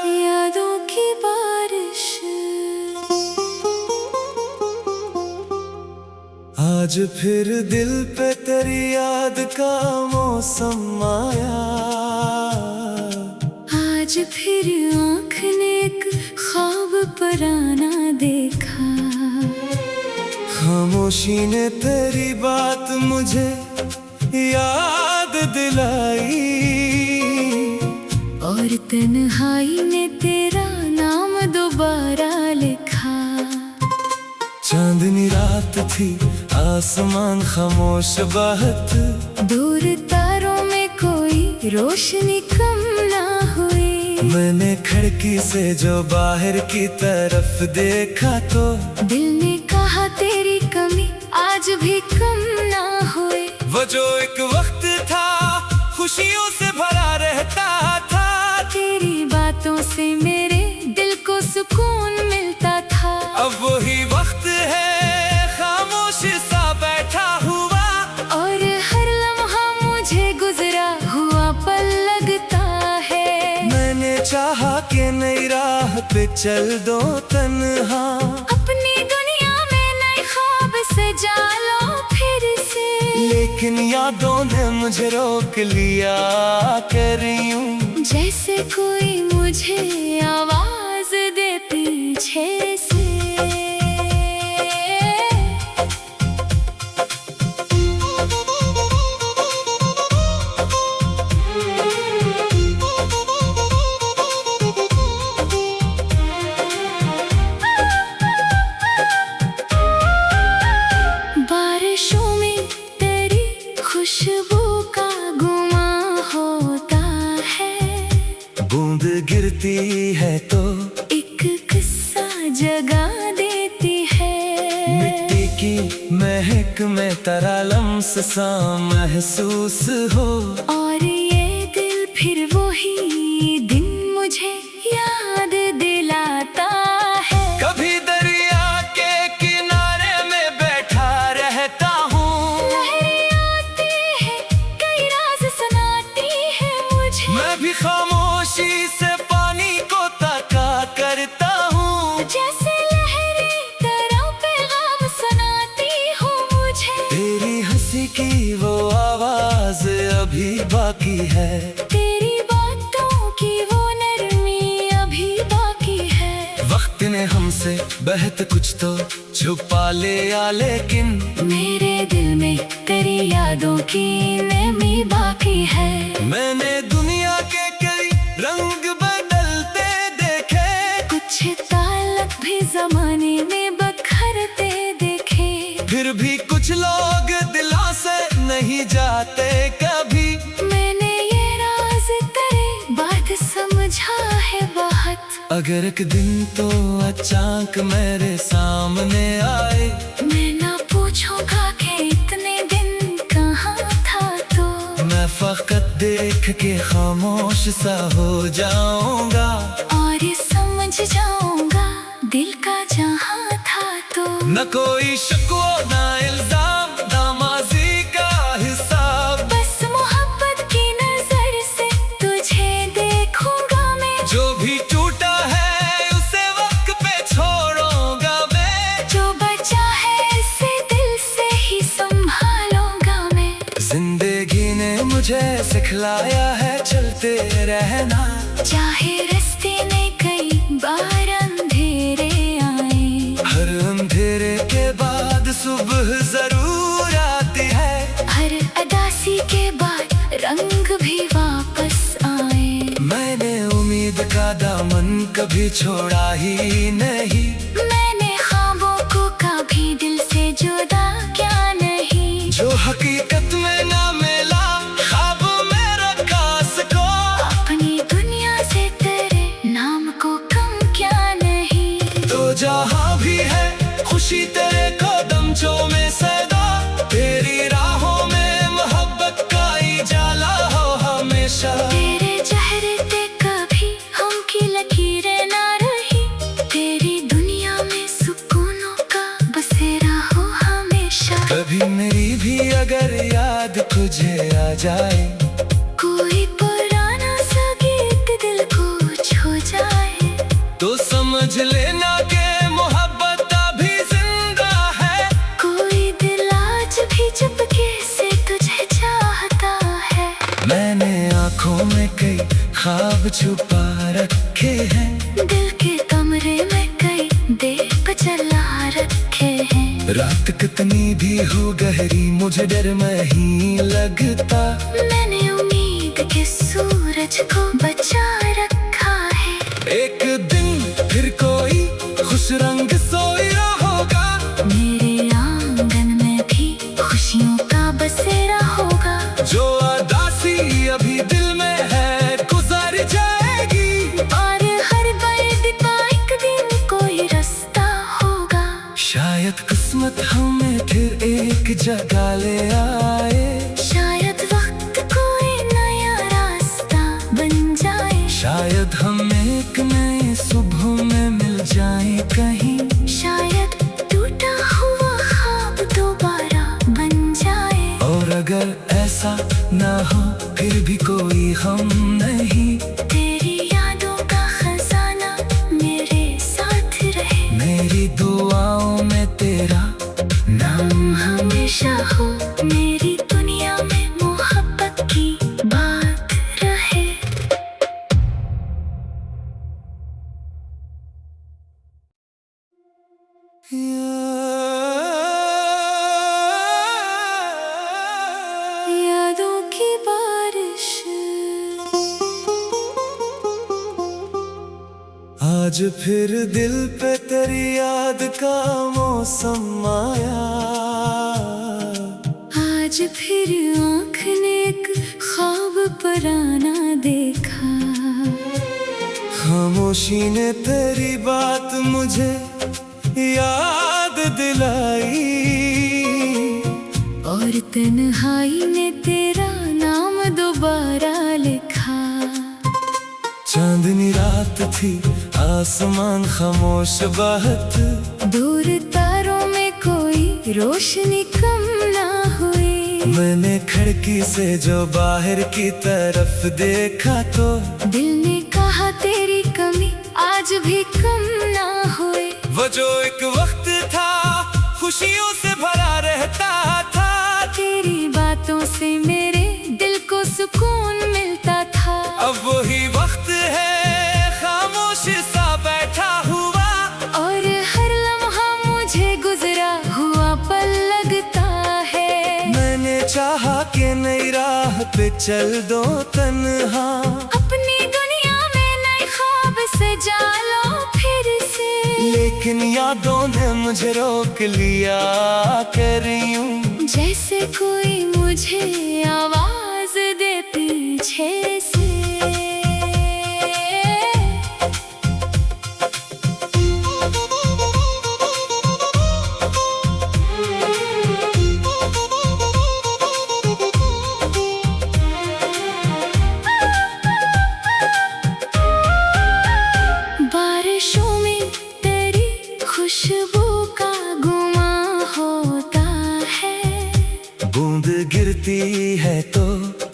यादों की बारिश। आज फिर दिल पे तेरी याद का मौसम आया। आज फिर आँख ने एक ख्वाब पराना देखा। खामोशी ने तेरी बात मुझे याद दिलाई, और तन्हाई ने तेरा नाम दोबारा लिखा। चांदनी रात थी, आसमान खामोश बहुत। दूर तारों में कोई रोशनी कम ना हुई। मैंने खिड़की से जो बाहर की तरफ देखा तो दिल ने कहा तेरी कमी आज भी कम ना हुई। वो जो एक वक्त था खुशियों से भरा रहता था, तेरी बातों से मेरे दिल को सुकून मिलता था। अब वही वक्त है खामोश सा बैठा हुआ, और हर लम्हा मुझे गुजरा हुआ पल लगता है। मैंने चाहा कि नई राह पे चल दो तन्हा, अपनी दुनिया में नए ख्वाब सजा लो फिर से। लेकिन यादों ने मुझे रोक लिया कर यूं, जैसे कोई मुझे आवाज दे पीछे से। बारिशों में तेरी खुशबू का गुमा होता है। बूंद गिरती है तो एक किस्सा जगा देती है। मिट्टी की महक में तेरा लम्स सा महसूस हो, और ये दिल फिर वही दिन मुझे याद दिलाता है। कभी दरिया के किनारे में बैठा रहता हूँ, लहरें आती हैं, कई राज सुनाती है मुझे। मैं भी खामोशी से पानी को ताका करता हूँ, जैसे लहरें तेरा पैगाम सुनाती हो मुझे। तेरी हंसी की वो आवाज अभी बाकी है, तेरी बातों की वो नरमी अभी बाकी है। वक्त ने हमसे बहत कुछ तो छुपा लिया, लेकिन मेरे दिल में तेरी यादों की नमी बाकी है। मैंने दुनिया के कई रंग बदलते देखे, कुछ ताल्लुक भी जमाने में बखरते देखे। फिर भी कुछ लोग दिलों से नहीं जाते कभी। मैंने ये राज तेरे बात समझा है बहुत। अगर एक दिन तो अचानक मेरे सामने आए, मैं ना पूछूंगा कि इतने दिन कहाँ था तो। मैं फकत देख के खामोश सा हो जाऊंगा, और ये समझ जाऊंगा दिल का जहाँ था तो। न कोई शिकवा ना इल्जाम, ना माजी का हिसाब। बस मोहब्बत की नजर से तुझे देखूंगा मैं। जो भी टूटा है उसे वक्त पे छोड़ूंगा मैं, जो बचा है इसे दिल से ही संभालूंगा मैं। जिंदगी ने मुझे सिखलाया है चलते रहना, चाहे रास्ते में कई बार अंधेरे आए। हर अंधेरे के बाद सुबह जरूर आती है। हर अदासी के बाद रंग भी वापस आए। मैंने उम्मीद का दामन कभी छोड़ा ही नहीं, मैंने ख्वाबों को कभी दिल से जुदा क्या नहीं। जो हकीकत में ना मिला ख्वाब मेरा खास को। अपनी दुनिया से तेरे नाम को कम क्या नहीं। तो जहाँ भी है खुशी तेरे कदमों में सदा, तेरी राहों में मोहब्बत का उजाला हो हमेशा। तेरे चेहरे पे कभी हम की लकीरें ना रही। तेरी दुनिया में सुकूनों का बसेरा हो हमेशा। कभी मेरी भी अगर याद तुझे आ जाए, कोई पुराना सा गीत दिल को छू जाए, तो समझ लेना कि मोहब्बत अभी जिंदा है। कोई दिल आज भी चुपके से तुझे चाहता है। मैंने आँखों में कई ख्वाब छुपा रखे हैं, दिल के कमरे में कई दीप जला रखे हैं। रात कितनी भी हो गहरी मुझे डर नहीं लगता, मैंने उम्मीद के सूरज को बचा रखा है। एक दिन फिर कोई खुश रंग सोया होगा, मेरे आंगन में भी खुशियों का बसेरा होगा। जो उदासी अभी दिल में है गुजर जाएगी, और हर दर्द का एक दिन कोई रास्ता होगा। शायद किस्मत हमें फिर एक जगह ले आए, शायद वक्त कोई नया रास्ता बन जाए। शायद हम एक नई सुबह में मिल जाए कहीं, शायद टूटा हुआ ख्वाब दोबारा बन जाए। और अगर ऐसा ना हो फिर भी कोई हम नहीं, तेरी यादों का खजाना मेरे साथ रहे। मेरी दुआओं में तेरा नाम हमेशा हो, मेरी दुनिया में मोहब्बत की बात रहे। यादों की बारिश आज फिर दिल पे तेरी याद का मौसम आया, आज फिर आँख ने एक ख्वाब पुराना देखा। खामोशी ने तेरी बात मुझे याद दिलाई, और तन्हाई ने तेरा नाम दोबारा लिखा। चांदनी रात थी आसमान खामोश बहुत, दूर तारों में कोई रोशनी कम ना हुई। मैंने खिड़की से जो बाहर की तरफ देखा तो दिल ने कहा तेरी कमी आज भी कम ना हुई। वो जो एक वक्त था खुशियों से भरा रहता था, तेरी बातों से मेरे दिल को सुकून मिलता था। अब वही वक्त है खामोश सा बैठा हुआ, और हर लम्हा मुझे गुजरा हुआ पल लगता है। मैंने चाहा कि नई राह पे चल दो तन्हा, अपनी दुनिया में नए ख्वाब सजा लो फिर से। लेकिन यादों ने मुझे रोक लिया कर यूं, जैसे कोई मुझे आवाज दे पीछे से। बारिशों में तेरी खुशबू का गुमा होता है, बूंद गिरती है तो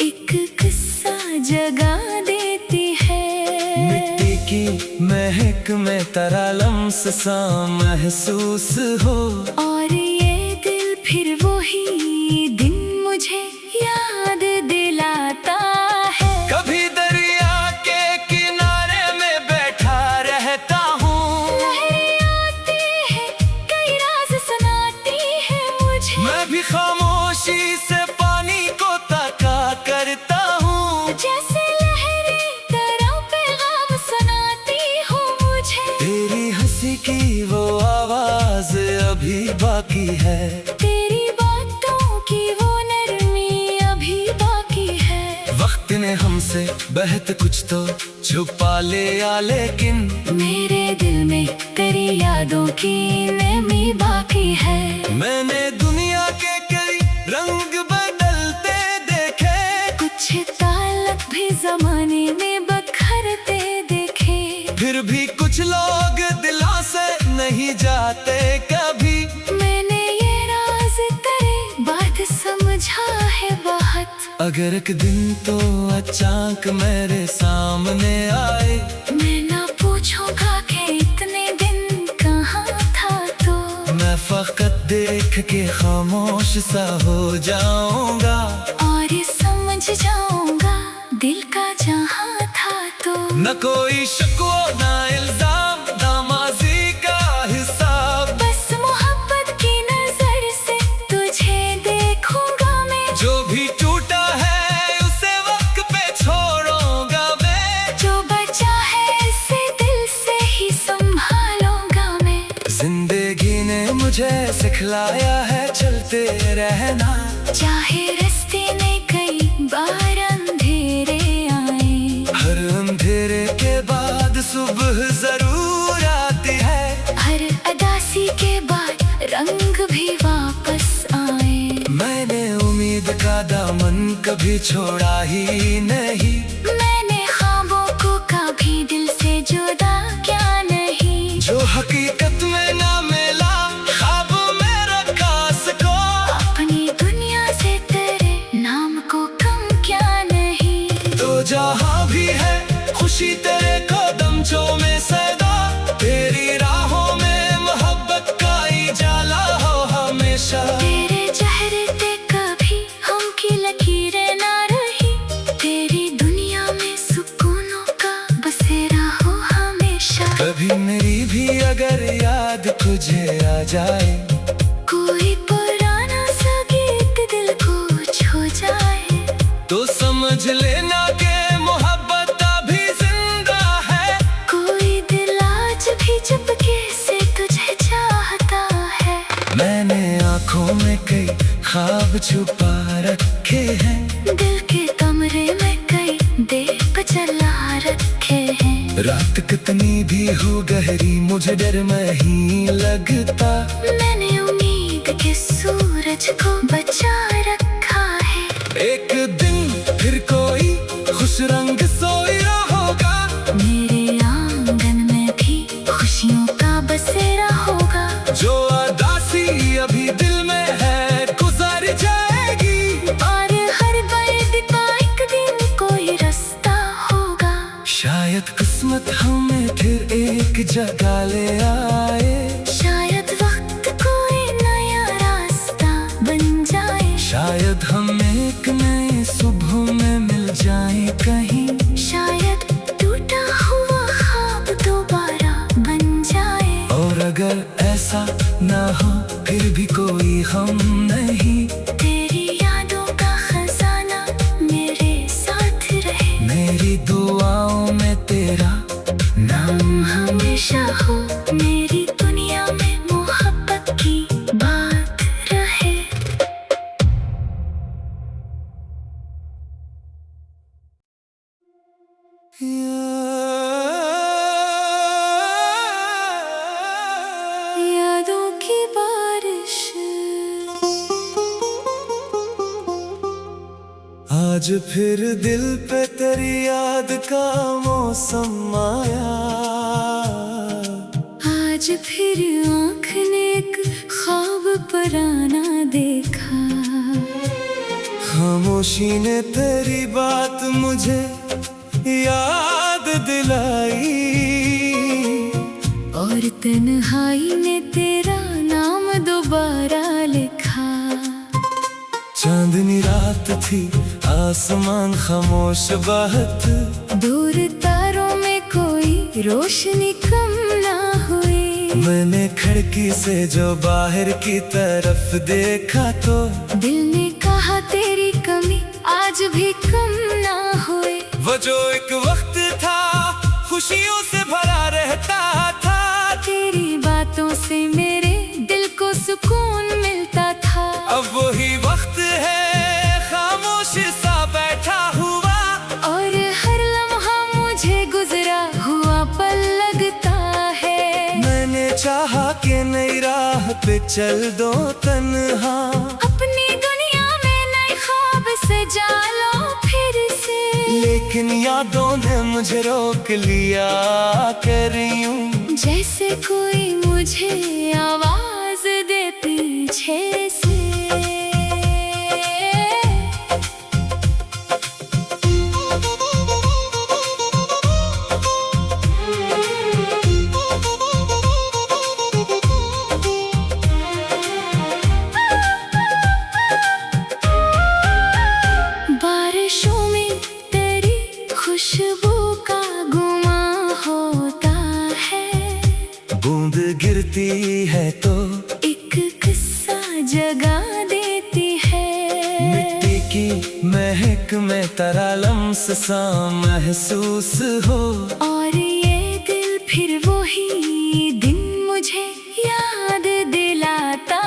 एक किस्सा जगा देती है। मिट्टी की महक में तेरा लम्स सा महसूस हो, और ये दिल फिर वही दिन मुझे याद दिलाता है। कभी दरिया के किनारे में बैठा रहता हूँ, लहरें आती है कई राज सुनाती है मुझे। मैं भी खामोशी से पानी को तका करता हूँ, जैसे लहरें तेरा पैगाम सुनाती हो मुझे। तेरी हंसी की वो आवाज अभी बाकी है, तेरी बातों की वो नरमी अभी बाकी है। वक्त ने हमसे बहत कुछ तो छुपा लिया, लेकिन मेरे दिल में तेरी यादों की नमी बाकी है। मैंने दुनिया के कई रंग बदलते देखे, कुछ ताल्लुक भी जमाने में बखरते देखे। फिर भी कुछ लोग दिलों से नहीं जाते कभी। मैंने ये राज तेरे बात समझा बात। अगर एक दिन तो अचानक मेरे सामने आए, मैं ना पूछूंगा कि इतने दिन कहाँ था तो। मैं फकत देख के खामोश सा हो जाऊंगा और ये समझ जाऊंगा दिल का जहाँ था तो। न कोई शिकवा ना इल्जाम, ना माजी का हिसाब, बस मोहब्बत की नजर से तुझे देखूंगा मैं। जो भी टूटा है उसे वक्त पे छोड़ूंगा मैं। जो बचा है इसे दिल से ही संभालूंगा मैं। जिंदगी ने मुझे सिखलाया है चलते रहना, चाहे रास्ते में कई बार अंधेरे आए। हर अंधेरे के बाद सुबह जरूर आती है, हर अदासी के बाद रंग भी वापस आए। मैंने उम्मीद का दामन कभी छोड़ा ही नहीं, मैंने ख्वाबों को कभी दिल से जुदा क्या नहीं। जो हकीकत में ना मिला ख्वाब में रखा सको, अपनी दुनिया से तेरे नाम को कम क्या नहीं। तो जहाँ भी है खुशी तेरे कदमों में सदा, तेरी राहों में मोहब्बत का उजाला हो हमेशा। तेरे चेहरे पे कभी हम की लकीरें ना रही, तेरी दुनिया में सुकूनों का बसेरा हो हमेशा। कभी मेरी भी अगर याद तुझे आ जाए, कोई पुराना सा गीत दिल को छू जाए, तो समझ लेना कि मोहब्बत अभी जिंदा है। कोई दिल आज भी चुपके से तुझे चाहता है। मैंने आँखों में कई ख्वाब छुपा रखे हैं, दिल के कमरे में कई दीप जला रखे हैं। रात कितनी भी हो गहरी मुझे डर नहीं लगता, मैंने उम्मीद के सूरज को बचा रखा है। एक दिन फिर कोई खुश रंग सोई होगा, मेरे आंगन में भी खुशियों का बसेरा होगा। जो उदासी अभी दिल में है गुजर जाएगी, और हर दर्द का एक दिन कोई रास्ता होगा। शायद किस्मत हमें फिर एक जगह ले आए, शायद वक्त कोई नया रास्ता बन जाए। शायद हम एक नए सुबह में मिल जाए कहीं, शायद टूटा हुआ ख्वाब दोबारा बन जाए। और अगर ऐसा ना हो फिर भी कोई हम नहीं, तेरी यादों का खजाना मेरे साथ रहे। मेरी दुआओं में तेरा नाम हमेशा हो, मेरी दुनिया में मोहब्बत की बात रहे। यादों की बारिश आज फिर दिल पे तेरी याद का मौसम आया, आज फिर आँख ने एक ख्वाब पराना देखा। खामोशी ने तेरी बात मुझे याद दिलाई, और तन्हाई ने तेरा नाम दोबारा लिखा। चांदनी रात थी आसमान खामोश बहत, दूर तारों में कोई रोशनी कम ना हुई। मैंने खिड़की से जो बाहर की तरफ देखा तो दिल ने कहा तेरी कमी आज भी कम ना हुई। वो जो एक वक्त था खुशियों से भरा रहता था, तेरी बातों से मेरे दिल को सुकून मिलता था। अब वही वक्त है खामोश सा बैठा हुआ, और हर लम्हा मुझे गुजरा हुआ पल लगता है। मैंने चाहा कि नई राह पे चल दो तन्हा, अपनी दुनिया में नए ख्वाब सजा लो फिर से। लेकिन यादों ने मुझे रोक लिया कर यूं, जैसे कोई मुझे आवाज दे पीछे से। की महक में तेरा लम्स सा महसूस हो। और ये दिल फिर वही दिन मुझे याद दिलाता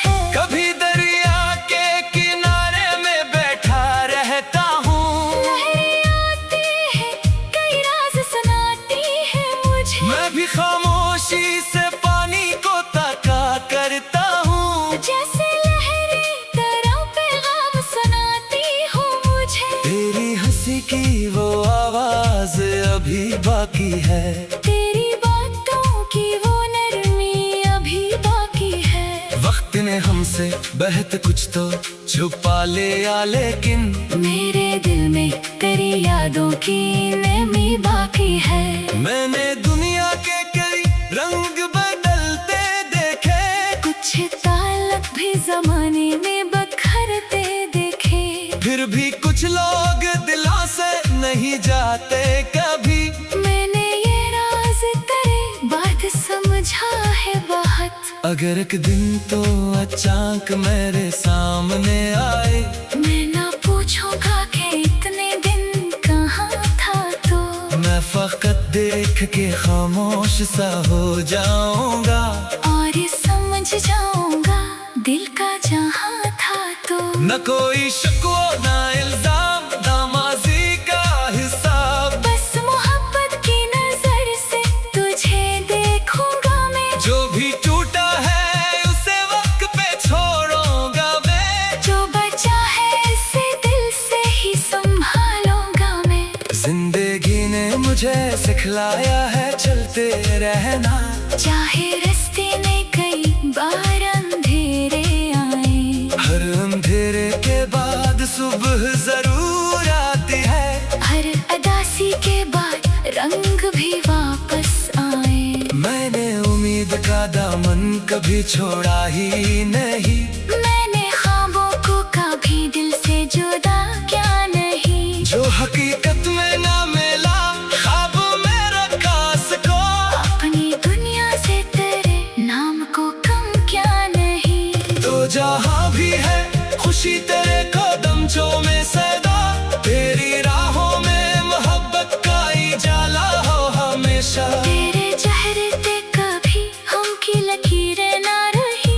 है। कभी दरिया के किनारे में बैठा रहता हूँ, लहरें आती हैं, कई राज सुनाती हैं मुझे। मैं भी खामोशी से पानी को ताका करता हूँ, जैसे लहरें तेरा पैगाम सुनाती हो मुझे। तेरी हंसी की वो आवाज अभी बाकी है, तेरी बातों की वो नरमी अभी बाकी है। वक्त ने हमसे बहत कुछ तो छुपा लिया, लेकिन मेरे दिल में तेरी यादों की नमी बाकी है। मैंने दुनिया के कई रंग बदलते देखे, कुछ ताल्लुक भी जमाने में बखरते देखे। फिर भी कुछ लोग दिलों से नहीं जाते कभी। मैंने ये राज तेरे बात समझा है बहुत। अगर एक दिन तो अचानक मेरे सामने आए, मैं ना पूछूंगा कि इतने दिन कहाँ था तो। मैं फकत देख के खामोश सा हो जाऊंगा, और ये समझ जाऊंगा दिल का जहाँ था तो। न कोई शिकवा न इल्जाम, न माजी का हिसाब। बस मोहब्बत की नजर से तुझे देखूंगा मैं। जो भी टूटा है उसे वक्त पे छोड़ूंगा मैं, जो बचा है इसे दिल से ही संभालूंगा मैं। जिंदगी ने मुझे सिखलाया है चलते रहना, चाहे रास्ते में कई बार अंधेरे आए। हर अंधेरे के बाद सुबह जरूर आती है, हर अदासी के बाद रंग भी वापस आए। मैंने उम्मीद का दामन कभी छोड़ा ही नहीं, मैंने ख्वाबों को कभी दिल से जुदा क्या नहीं। जो हकीकत में ना मिला ख्वाब में रखा सको, अपनी दुनिया से तेरे नाम को कम क्या नहीं। तो जहाँ भी है खुशी तेरे कदमों में सदा, तेरी राहों में मोहब्बत का उजाला हो हमेशा। तेरे चेहरे पे कभी हम की लकीरें ना रही,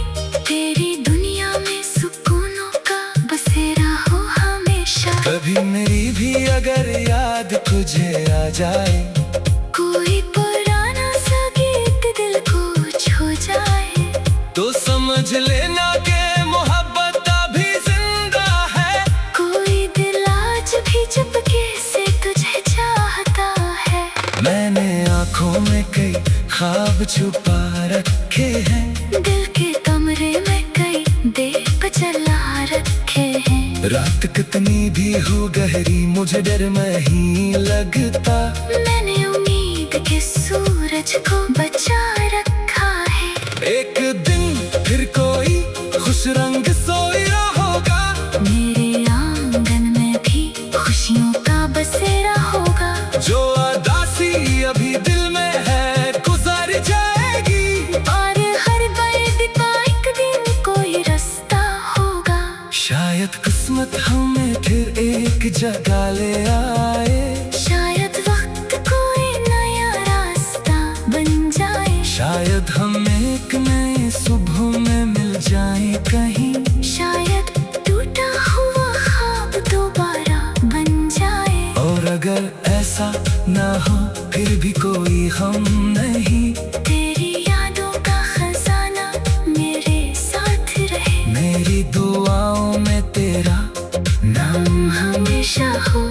तेरी दुनिया में सुकूनों का बसेरा हो हमेशा। कभी मेरी भी अगर याद तुझे आ जाए, कोई पुराना सा गीत दिल को छू जाए, तो समझ लेना कि मोहब्बत अभी जिंदा है। कोई दिल आज भी चुपके से तुझे चाहता है। मैंने आँखों में कई ख्वाब छुपा रखे हैं, दिल के कमरे में कई दीप जला रखे हैं। रात कितनी भी हो गहरी मुझे डर नहीं लगता, मैंने उम्मीद के सूरज को बचा रखा है। एक दिन फिर कोई खुश रंग सोया होगा, मेरे आंगन में भी खुशियों का बसेरा होगा। जो उदासी अभी दिल में है गुजर जाएगी, और हर दर्द का एक दिन कोई रास्ता होगा। शायद किस्मत हमें फिर एक जगह ले आए, शायद वक्त कोई नया रास्ता बन जाए। शायद हम एक नए सुबह में मिल जाए कहीं, शायद टूटा हुआ ख्वाब दोबारा बन जाए। और अगर ऐसा ना हो फिर भी कोई हम नहीं, तेरी यादों का खजाना मेरे साथ रहे। मेरी दुआओं में तेरा नाम हमेशा हो